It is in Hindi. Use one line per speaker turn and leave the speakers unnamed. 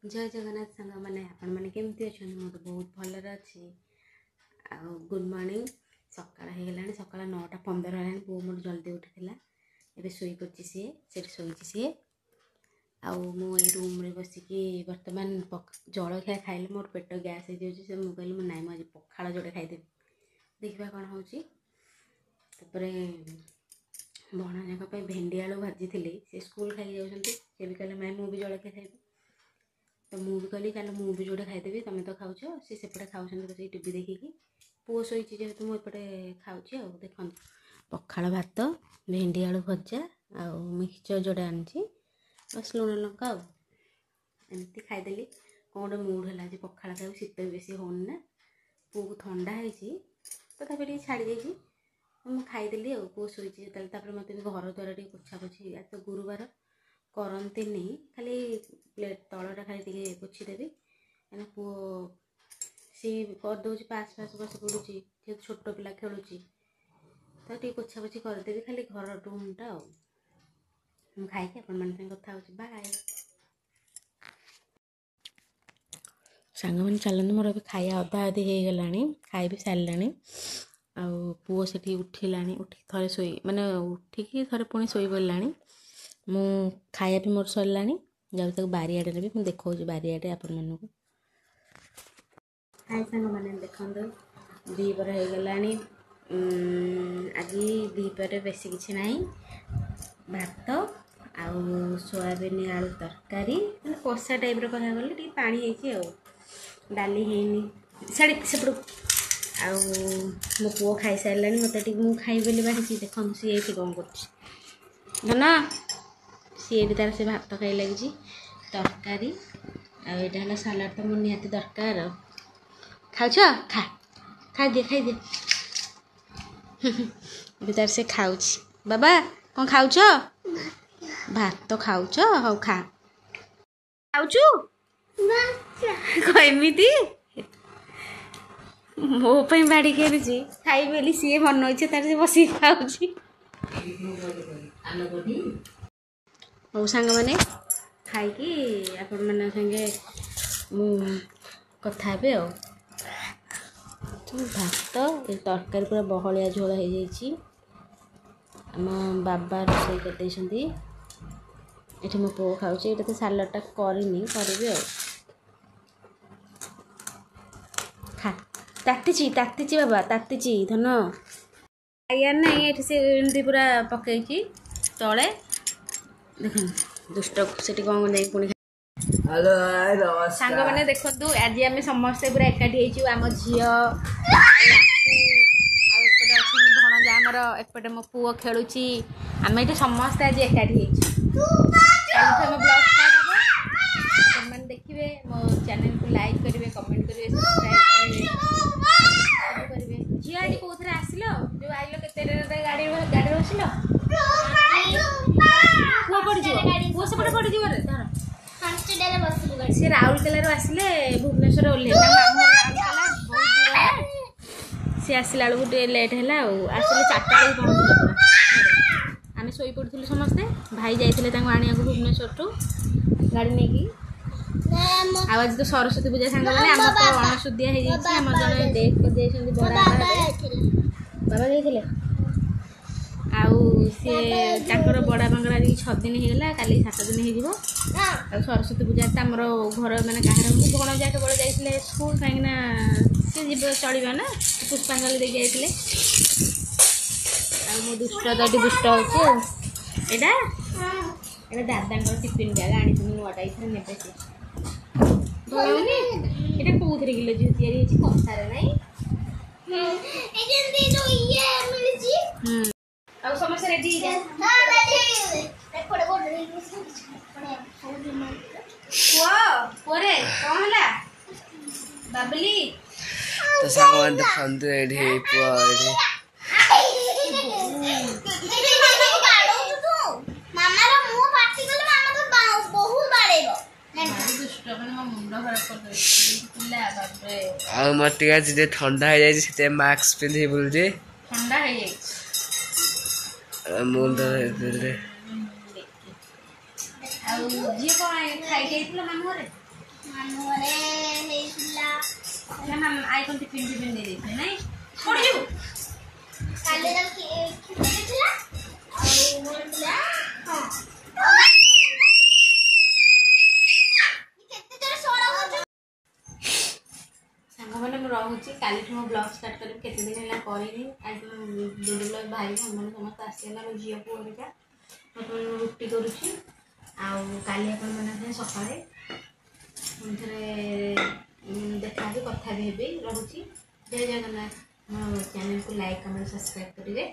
जय जगन्नाथ सांग मैंने आपण मैंने केमती अच्छा मुझे बहुत भलर अच्छी आ गुड मॉर्निंग सकाळ हो गलानी सकाळ 9:15 है पु मोर जल्दी उठीला ए शोई पड़ी सी शोची सी आउ रूम रे बसिकी बर्तमान जलखिया खाइले मोर पेट गैस हो जाए मुझे कहली ना मुझे पखाड़ जोड़े खाईदेवी देखा कौन हो भणा जाक भेंडी आलू भाजी थी सी स्कूल खाई जाऊँगी सी भी कहले माई मुझे जलखिया खाइबी तो मुझे कहली चल मुझे जोड़े खाईदेवी तुम तो खाऊ सी सेपटे खाऊँ बस टीवी देखिकी पुओ शोची जेहेतु मुझे खाऊँ देखो पखाड़ भात भेंडी आलू भजा आ मिक्सचर जोड़े आनी बस लुण लंका एमती खाईदेली कौन गोटे मूड है आज पखाड़ खाऊ शीत भी बेसी होनी ना पुओ को थंडा है तथापि छाड़ी जाइए मुझे खाईदेली पुओ शोची जो मत भी घर द्वारा पोछा पोछी आज तो गुरुवार करती खाली प्लेट तलटा खाली टे पोछीदेवी क्या पुओ सी करदे पास फास बस पड़ू जेहतु छोट पिला खेलुची तो ये पोछा पोछी करदेवी खाली घर रूमटा खाई अपन कथा बाय सांग मैंने चलते मोर खाया अधा अधी हो गला खाई भी सारे आ पुओ से उठिला उठी थे शो माने उठिकी थे पुणी शोई पड़ा मु खाया भी मोर सरला जाऊँ बारियाड़े भी मुझे देखा बारियाड़े आपण मानक हाय सांग मैंने देखो दीपर हो गला आज दीपर बेस कि ना भात आउ सोयाबीन आलू तरकारी कषा टाइप कह गले पानी डाली है साढ़े सेपड़ आ मो पुओ खाई सारा मत मुझे खाई बाढ़ी देखो सी ये कौन कर सी तार से भात खाई लगी तरकारी आटा सालाड तो मोर निहाती दरकार खाऊच खा खाई दे तार से खाऊच बाबा कौन खाऊच भात तो खाऊच हाँ खा खाऊचु कमिटी मो बाड़ी खेलुची खाई बोली सी मन इच्छा तार से बस खाऊची हौ सांग मैंने खाई आपण मान संगे कथा हे भात ये तरकारी पूरा बहलिया झोल हो जाइए आम बाबा रोषे कर ये मो पुओ खाऊँ ये तो सालाडटा करी खा ताती बाबा ताती धन खाइयार ना ये से एमती पूरा पकई तले देख दुष्ट से कौन जा पुणी सांग मैंने देखु आज आम समस्ते पूरा एकाठी आम झी भणजा आमर एपटे मो पुओ खेलुची आम ये समस्ते आज एकाठी ब्लॉग स्टार्ट हम देखिए मो चैनल को लाइक करेंगे कमेंट करेंगे सब्सक्राइब करेंगे झी आज कौन आसिल जो आइल के गाड़ी बसिल पुओ पड़ पुओ सेपटे पड़ धर सी राउरकेला आसिले भुवनेश्वर ओह्ल राउरकेला बहुत दूर सी आसला बेलू लेट है आसिले 4टा पहुँचल आम शोई पड़ू समस्ते भाई जाते आने भुवनेश्वर टू गाड़ी नहीं आज तो सरस्वती पूजा सांग मैंने आम तो अणसुदिया हो जड़े डेथ कर बड़ा बाबा जाइए आउ सी बड़ा बांगर आज 6 दिन होगा काली 7 दिन हो सरस्वती पूजा तो आमर घर मैंने कह भणजा केवल जाते स्कूल कहीं सी जीव चलवा ना पुष्पांजलि दे जाते मो दुष्ट तो ये दुष्ट होटा दादा टिफिन बैग आनी नुआटा ये ने ये कौन किलो झील या कथार ना समस्या रेडी कौन है बाबली
तो सामान देखंतु एडी पुआ एडी
मामा रो मुंह पाटी गले मामा तो बहुत बाड़ेबो
दुष्ट माने मो मुंड खराब कर दे पिला बाप रे
आ मटिया जे ठंडा हो जाय से मास्क पिंधि बोल जे
ठंडा हो जाय
मुंड रे
आ जी को खाई जाइतलो मामा रे
मामू घरे हेइला
ना हम आइकन टिफिन टिफिन दे देते नहीं छोड़ जो
काले रा खिला और मोरला हां केते जोर सोरा हो
सांग मैंने मुझे काली मो ब्लॉग स्टार्ट करी केते दिन है करेनि आज दुदुल भाई भन मैंने समस्त आसला मो झील पुआ हरिका मैं रुटी करुच्छी काली आपण मैंने सकाଳେ देखा कथा भी हेबी रहुची जय जगन्नाथ मो चैनल को लाइक कमेंट सब्सक्राइब करेंगे।